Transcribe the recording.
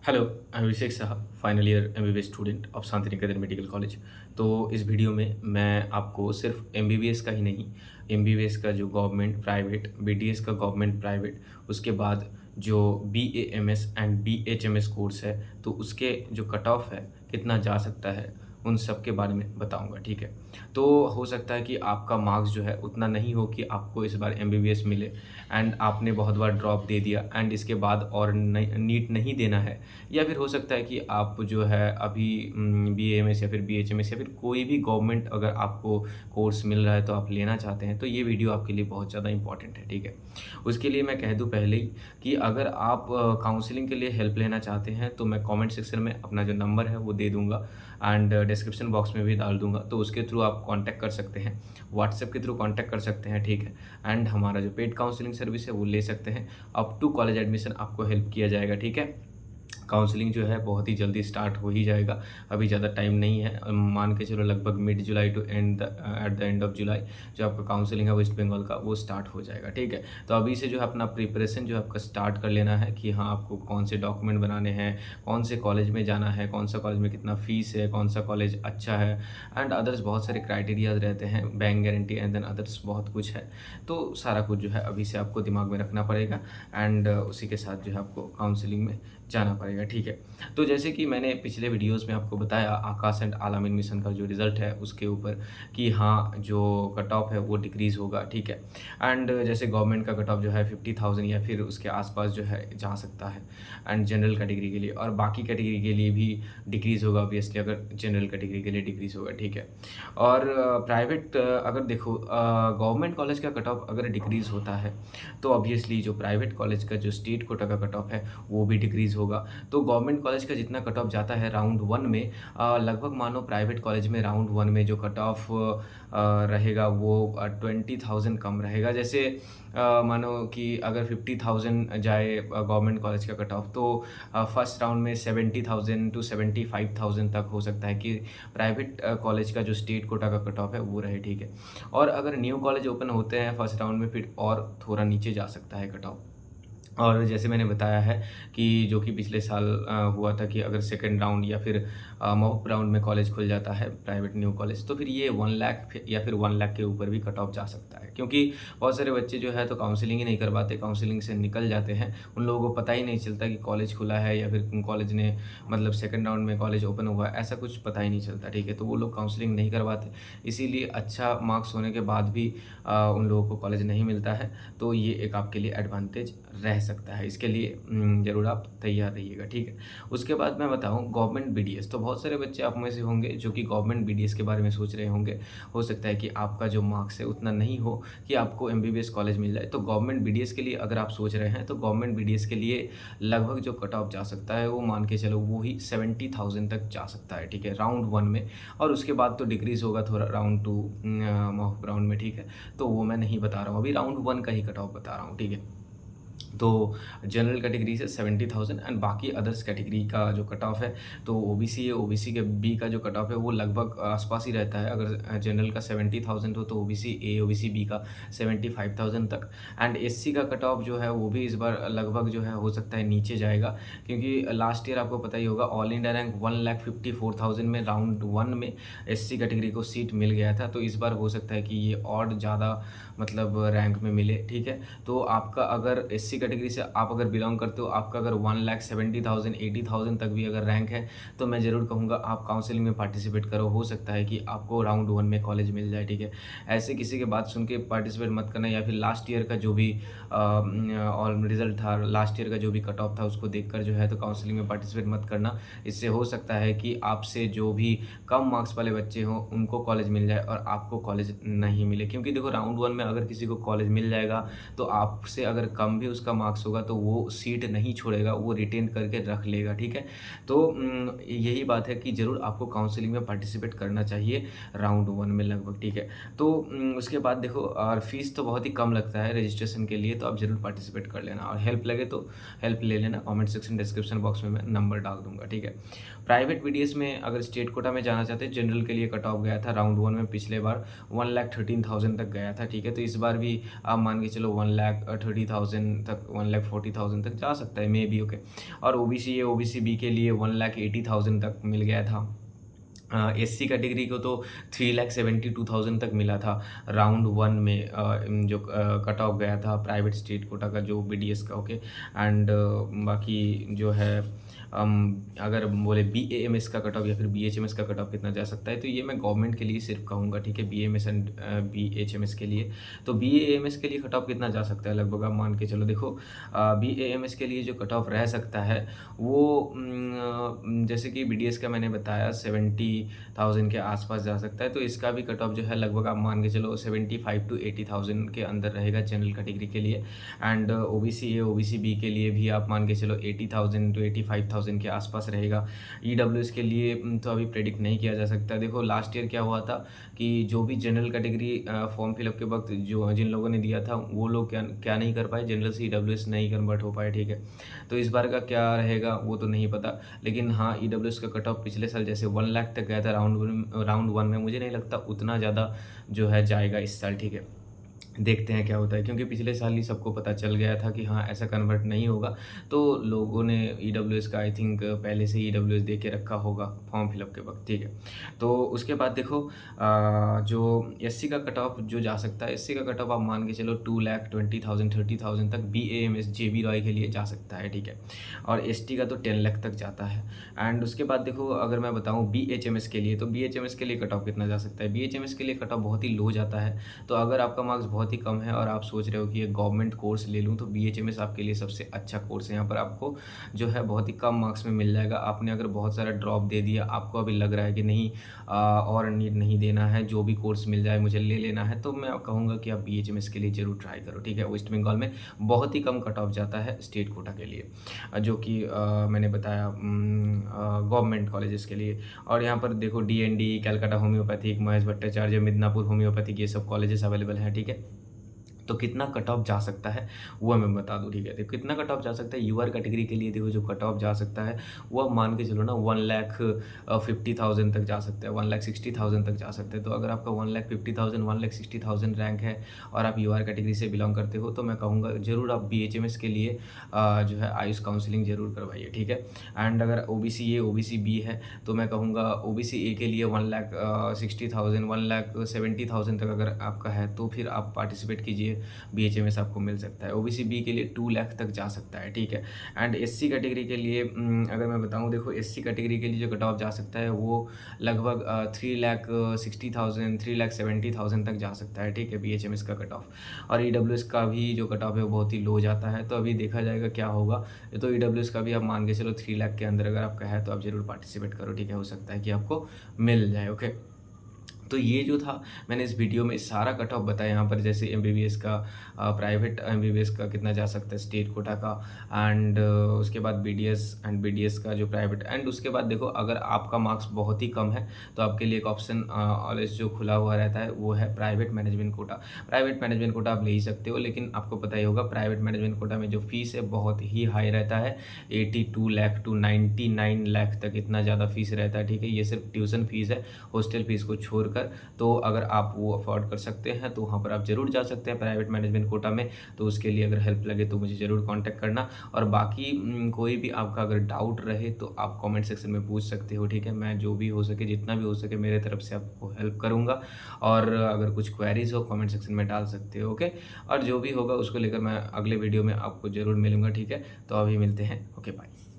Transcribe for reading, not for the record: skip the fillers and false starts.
Hello, मैं अभिषेक Saha, final year MBBS student of Shanti Niketan medical college. तो इस वीडियो में मैं आपको सिर्फ एमबीबीएस का ही नहीं, एमबीबीएस का जो गवर्नमेंट, प्राइवेट, बीडीएस का गवर्नमेंट, प्राइवेट, उसके बाद जो बीएएमएस एंड बीएचएमएस कोर्स है, तो उसके जो कट ऑफ है, कितना जा सकता है, उन सब के बारे में बताऊँगा, ठीक है। तो हो सकता है कि आपका मार्क्स जो है उतना नहीं हो कि आपको इस बार एमबीबीएस मिले एंड आपने बहुत बार ड्रॉप दे दिया एंड इसके बाद और नीट नहीं देना है, या फिर हो सकता है कि आप जो है अभी बीएएमएस या फिर बीएचएमएस या फिर कोई भी गवर्नमेंट अगर आपको कोर्स मिल रहा है तो आप लेना चाहते हैं, तो ये वीडियो आपके लिए बहुत ज़्यादा इंपॉर्टेंट है, ठीक है। उसके लिए मैं कह दूँ पहले ही कि अगर आप काउंसलिंग के लिए हेल्प लेना चाहते हैं तो मैं कमेंट सेक्शन में अपना जो नंबर है वो दे दूँगा एंड डिस्क्रिप्शन बॉक्स में भी डाल दूँगा, तो उसके थ्रू आप कांटेक्ट कर सकते हैं, व्हाट्सएप के थ्रू कांटेक्ट कर सकते हैं, ठीक है। एंड हमारा जो पेड काउंसलिंग सर्विस है वो ले सकते हैं। अप टू कॉलेज एडमिशन आपको हेल्प किया जाएगा, ठीक है। काउंसलिंग जो है बहुत ही जल्दी स्टार्ट हो ही जाएगा, अभी ज़्यादा टाइम नहीं है। मान के चलो लगभग mid July to at the end of July जो आपका काउंसलिंग है वेस्ट बंगाल का वो स्टार्ट हो जाएगा, ठीक है। तो अभी से जो है अपना प्रिपरेशन जो है आपका स्टार्ट कर लेना है कि हाँ, आपको कौन से डॉक्यूमेंट बनाने हैं, कौन से कॉलेज में जाना है, कौन सा कॉलेज में कितना फ़ीस है, कौन सा कॉलेज अच्छा है एंड अदर्स बहुत सारे क्राइटेरियाज रहते हैं, bank guarantee and than others बहुत कुछ है। तो सारा कुछ जो है अभी से आपको दिमाग में रखना पड़ेगा एंड उसी के साथ जो है आपको काउंसलिंग में जाना पड़ेगा, ठीक है। तो जैसे कि मैंने पिछले वीडियोस में आपको बताया आकाश एंड आलामीन मिशन का जो रिज़ल्ट है उसके ऊपर कि हाँ, जो कट ऑफ है वो डिक्रीज़ होगा, ठीक है। एंड जैसे गवर्नमेंट का कट ऑफ जो है 50,000 या फिर उसके आसपास जो है जा सकता है एंड जनरल कैटेगरी के लिए, और बाकी कैटेगरी के लिए भी डिक्रीज़ होगा ऑब्वियसली, अगर जनरल कैटेगरी के लिए डिक्रीज़ होगा, ठीक है। और प्राइवेट अगर देखो गवर्नमेंट कॉलेज का कट ऑफ अगर डिक्रीज़ होता है तो ऑब्वियसली जो प्राइवेट कॉलेज का जो स्टेट कोटा का कट ऑफ है वो भी डिक्रीज़ होगा। तो गवर्नमेंट कॉलेज का जितना कट ऑफ जाता है राउंड 1 में, लगभग मानो प्राइवेट कॉलेज में राउंड 1 में जो कट ऑफ रहेगा वो 20,000 कम रहेगा। जैसे मानो कि अगर 50,000 जाए गवर्नमेंट कॉलेज का कट ऑफ, तो फर्स्ट राउंड में 70,000 टू 75,000 तक हो सकता है कि प्राइवेट कॉलेज का जो स्टेट कोटा का कट ऑफ है वो रहे, ठीक है। और अगर न्यू कॉलेज ओपन होते हैं फर्स्ट राउंड में, फिर और थोड़ा नीचे जा सकता है कट ऑफ। और जैसे मैंने बताया है कि जो कि पिछले साल हुआ था कि अगर सेकंड राउंड या फिर मॉक राउंड में कॉलेज खुल जाता है प्राइवेट न्यू कॉलेज, तो फिर ये 1 लाख या फिर 1 लाख के ऊपर भी कट ऑफ जा सकता है, क्योंकि बहुत सारे बच्चे जो है तो काउंसलिंग ही नहीं करवाते, काउंसलिंग से निकल जाते हैं। उन लोगों को पता ही नहीं चलता कि कॉलेज खुला है या फिर कॉलेज ने मतलब सेकंड राउंड में कॉलेज ओपन हुआ है, ऐसा कुछ पता ही नहीं चलता, ठीक है। तो वो लोग काउंसलिंग नहीं करवाते, इसीलिए अच्छा मार्क्स होने के बाद भी उन लोगों को कॉलेज नहीं मिलता है। तो ये एक आपके लिए एडवांटेज रह सकता है, इसके लिए ज़रूर आप तैयार रहिएगा, ठीक है। उसके बाद मैं बताऊँ गवर्नमेंट बीडीएस, तो बहुत सारे बच्चे आप में से होंगे जो कि गवर्नमेंट बीडीएस के बारे में सोच रहे होंगे। हो सकता है कि आपका जो मार्क्स है उतना नहीं हो कि आपको एमबीबीएस कॉलेज मिल जाए। तो गवर्नमेंट बीडीएस के लिए अगर आप सोच रहे हैं तो गवर्नमेंट बीडीएस के लिए लगभग जो कट ऑफ जा सकता है वो मान के चलो वो ही 70,000 तक जा सकता है, ठीक है, राउंड 1 में। और उसके बाद तो डिक्रीज़ होगा थोड़ा राउंड 2 मॉक राउंड में, ठीक है। तो वो मैं नहीं बता रहा हूँ, अभी राउंड 1 का ही कट ऑफ बता रहा हूँ, ठीक है। तो जनरल कैटेगरी से 70,000 एंड बाकी अदर्स कैटेगरी का जो कट ऑफ है, तो ओबीसी है, ओबीसी के बी का जो कट ऑफ है वो लगभग आसपास ही रहता है। अगर जनरल का 70,000 हो तो ओबीसी ए, ओबीसी बी का 75,000 तक। एंड एससी का कट ऑफ जो है वो भी इस बार लगभग जो है हो सकता है नीचे जाएगा, क्योंकि लास्ट ईयर आपको पता ही होगा ऑल इंडिया रैंक 1,54,000 में राउंड 1 में एससी कैटेगरी को सीट मिल गया था। तो इस बार हो सकता है कि ये और ज़्यादा मतलब रैंक में मिले, ठीक है। तो आपका अगर एससी कैटेगरी से आप अगर बिलोंग करते हो, आपका अगर 1,70,000 80,000 तक भी अगर रैंक है, तो मैं ज़रूर कहूँगा आप काउंसलिंग में पार्टिसिपेट करो। हो सकता है कि आपको राउंड 1 में कॉलेज मिल जाए, ठीक है। ऐसे किसी की बात सुन के पार्टिसिपेट मत करना, या फिर लास्ट ईयर का जो भी और रिजल्ट था, लास्ट ईयर का जो भी कट ऑफ था उसको देखकर जो है तो काउंसलिंग में पार्टिसिपेट मत करना। इससे हो सकता है कि आपसे जो भी कम मार्क्स वाले बच्चे हों उनको कॉलेज मिल जाए और आपको कॉलेज नहीं मिले, क्योंकि देखो राउंड 1 में अगर किसी को कॉलेज मिल जाएगा तो आपसे अगर कम भी उसका मार्क्स होगा तो वो सीट नहीं छोड़ेगा, वो रिटेन करके रख लेगा, ठीक है। तो यही बात है कि ज़रूर आपको काउंसलिंग में पार्टिसिपेट करना चाहिए राउंड 1 में लगभग, ठीक है। तो उसके बाद देखो, और फीस तो बहुत ही कम लगता है रजिस्ट्रेशन के लिए, तो आप ज़रूर पार्टिसिपेट कर लेना, और हेल्प लगे तो हेल्प ले लेना। कमेंट सेक्शन डिस्क्रिप्शन बॉक्स में मैं नंबर डाल दूंगा, ठीक है। प्राइवेट बीडीएस में अगर स्टेट कोटा में जाना चाहते हैं, जनरल के लिए कट ऑफ गया था राउंड 1 में पिछले बार 1,13,000 तक गया था, ठीक है। तो इस बार भी आप मान के चलो 1,30,000 तक तक 1,40,000 तक जा सकता है मे बी, ओके। और ओबीसी ए ओबीसी बी के लिए 1,80,000 तक मिल गया था। एससी कैटेगरी को तो 3,72,000 तक मिला था राउंड 1 में, जो कट ऑफ गया था प्राइवेट स्टेट कोटा का जो बीडीएस का, ओके। एंड बाकी जो है अगर बोले बीएएमएस का कट ऑफ या फिर बीएचएमएस का कट ऑफ कितना जा सकता है, तो ये मैं गवर्नमेंट के लिए सिर्फ कहूँगा, ठीक है, बीएमएस एंड बीएचएमएस के लिए। तो बीएएमएस के लिए कट ऑफ कितना जा सकता है, लगभग आप मान के चलो। देखो बीएएमएस के लिए जो कट ऑफ रह सकता है वो जैसे कि बीडीएस का मैंने बताया 70,000 के आसपास जा सकता है, तो इसका भी कट ऑफ जो है लगभग आप मान के चलो 75 to 80,000 के अंदर रहेगा जनरल कैटेगरी के लिए। And OBC A OBC B के लिए भी आप मान के चलो 80,000 to 85,000 के आसपास रहेगा। ईडब्ल्यूएस के लिए तो अभी प्रेडिक्ट नहीं किया जा सकता। देखो लास्ट ईयर क्या हुआ था कि जो भी जनरल कैटेगरी फॉर्म फिलअप के वक्त जो जिन लोगों ने दिया था वो लोग क्या नहीं कर पाए, जनरल से ईडब्ल्यूएस नहीं कन्वर्ट हो पाए, ठीक है। तो इस बार का क्या रहेगा वो तो नहीं पता, लेकिन हाँ ईडब्ल्यूएस का कट ऑफ पिछले साल जैसे 1 लाख तक गया था राउंड 1 में, मुझे नहीं लगता उतना ज़्यादा जो है जाएगा इस साल, ठीक है। देखते हैं क्या होता है, क्योंकि पिछले साल ही सबको पता चल गया था कि हाँ ऐसा कन्वर्ट नहीं होगा, तो लोगों ने ईडब्ल्यूएस का आई थिंक पहले से ही ईडब्ल्यूएस दे के रखा होगा फॉर्म फिलअप के वक्त, ठीक है। तो उसके बाद देखो जो एससी का कट ऑफ जो जा सकता है, एससी का कट ऑफ आप मान के चलो 2,20,000 30,000 तक बीएएमएस जेबी रॉय के लिए जा सकता है, ठीक है। और एसटी का तो 10 लाख तक जाता है। एंड उसके बाद देखो अगर मैं बताऊँ बीएचएमएस के लिए, तो बीएचएमएस के लिए कट ऑफ कितना जा सकता है, बीएचएमएस के लिए कट ऑफ बहुत ही लो जाता है। तो अगर आपका मार्क्स बहुत ही कम है और आप सोच रहे हो कि ये गवर्नमेंट कोर्स ले लूँ, तो बीएचएमएस आपके लिए सबसे अच्छा कोर्स है। यहाँ पर आपको जो है बहुत ही कम मार्क्स में मिल जाएगा। आपने अगर बहुत सारा ड्रॉप दे दिया, आपको अभी लग रहा है कि नहीं और नीट नहीं देना है, जो भी कोर्स मिल जाए मुझे ले लेना है, तो मैं कहूँगा कि आप बीएचएमएस के लिए ज़रूर ट्राई करो, ठीक है। वेस्ट बंगाल में बहुत ही कम कट ऑफ जाता है स्टेट कोटा के लिए, जो कि मैंने बताया गवर्नमेंट कॉलेजेस के लिए। और यहाँ पर देखो DND, Calcutta homeopathic, Mahesh Bhattacharya, Midnapore homeopathic, ये सब कॉलेजेस अवेलेबल हैं, ठीक है। तो कितना कट ऑफ जा सकता है वो मैं बता दूँ, ठीक है। देखो कितना कट ऑफ जा सकता है यूआर कैटेगरी के लिए, देखो जो कट ऑफ जा सकता है वो आप मान के चलो ना 1,50,000 तक जा सकता है, 1,60,000 तक जा सकते हैं। तो अगर आपका 1,50,000 1,60,000 रैंक है और आप यूआर कैटेगरी से बिलोंग करते हो, तो मैं कहूँगा ज़रूर आप बीएचएमएस के लिए जो है आयुष काउंसलिंग ज़रूर करवाइए, ठीक है। एंड अगर ओबीसी ए ओबीसी बी है, तो मैं कहूँगा ओबीसी ए के लिए 1,60,000 1,70,000 तक अगर आपका है तो फिर आप पार्टिसिपेट कीजिए, बीएचएमएस आपको मिल सकता है। ओबीसी बी के लिए 2 लाख तक जा सकता है, ठीक है। एंड एससी कैटेगरी के लिए अगर मैं बताऊं, देखो एससी कैटेगरी के लिए जो कट ऑफ जा सकता है वो लगभग 3,60,000 3,70,000 तक जा सकता है, ठीक है, बीएचएमएस का कट ऑफ। और ईडब्ल्यूएस का भी जो कट ऑफ है वो बहुत ही लो जाता है, तो अभी देखा जाएगा क्या होगा। तो ईडब्ल्यूएस का भी आप मान के चलो 3 लाख के अंदर अगर आपका है तो आप ज़रूर पार्टिसिपेट करो, ठीक है। हो सकता है कि आपको मिल जाए, ओके। तो ये जो था मैंने इस वीडियो में सारा कट ऑफ बताया यहाँ पर, जैसे एमबीबीएस का प्राइवेट एमबीबीएस का कितना जा सकता है स्टेट कोटा का, एंड उसके बाद बीडीएस एंड बीडीएस का जो प्राइवेट। एंड उसके बाद देखो अगर आपका मार्क्स बहुत ही कम है तो आपके लिए एक ऑप्शन ऑलवेज जो खुला हुआ रहता है वो है private management quota. Private management quota आप ले ही सकते हो, लेकिन आपको पता ही होगा प्राइवेट मैनेजमेंट कोटा में जो फीस है बहुत ही हाई रहता है, 82 लाख टू 99 लाख तक इतना ज़्यादा फीस रहता है, ठीक है। ये सिर्फ ट्यूशन फीस है, हॉस्टल फीस को छोड़कर। तो अगर आप वो अफोर्ड कर सकते हैं तो वहाँ पर आप ज़रूर जा सकते हैं प्राइवेट मैनेजमेंट कोटा में। तो उसके लिए अगर हेल्प लगे तो मुझे ज़रूर कांटेक्ट करना। और बाकी कोई भी आपका अगर डाउट रहे तो आप कमेंट सेक्शन में पूछ सकते हो, ठीक है। मैं जो भी हो सके, जितना भी हो सके मेरे तरफ से आपको हेल्प करूँगा। और अगर कुछ क्वेरीज हो कमेंट सेक्शन में डाल सकते हो, ओके। और जो भी होगा उसको लेकर मैं अगले वीडियो में आपको ज़रूर मिलूँगा, ठीक है। तो अभी मिलते हैं, ओके बाय।